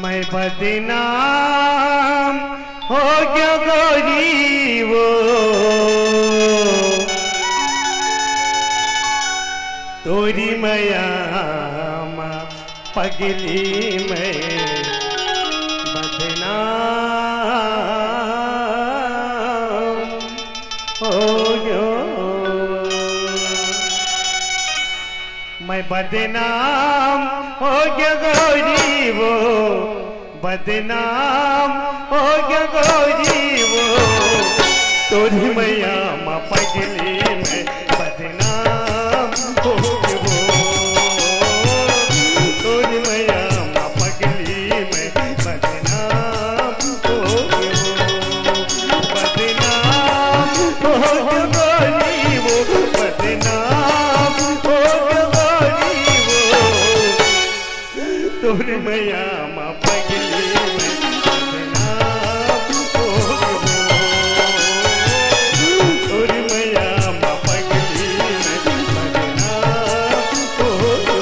मैं बदनाम हो गया गोरी वो तोरी मया पगली में बदनाम हो गया। मैं बदनाम हो गया गोरी वो बदनाम हो गया गोरी वो तोरी मैया माँ पगली में बदनाम हो गया वो तोरी मैया माँ पगली में बदनाम हो गया वो बदनाम हो गया गोरी वो बदनाम हो गया गोरी वो तोरी मैया माँ पगली में बदनाम हो गया तोरी मैया माँ पगली में बदनाम हो गया।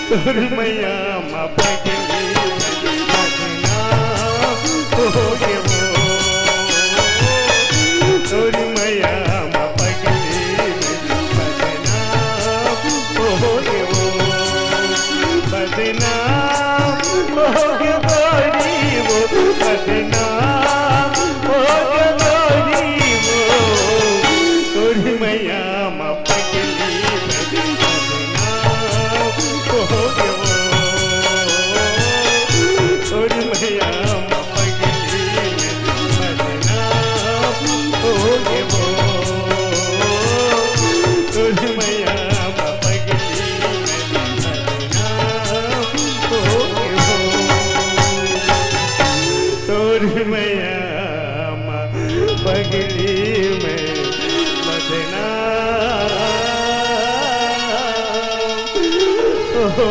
तोर मैया माँ पगली बदनाम हो गए वो। तोर मैया माँ पगली बदनाम हो गए वो। बदनाम हो गए गोरी वो, बदनाम हो गए गोरी वो। तोर मैया माँ पगली बदनाम हो गए वो। तोर मैया माँ पगली बदनाम हो गए वो। तोर मैया माँ पगली बदनाम हो गए वो। तोर मैया माँ पगली में बदनाम हो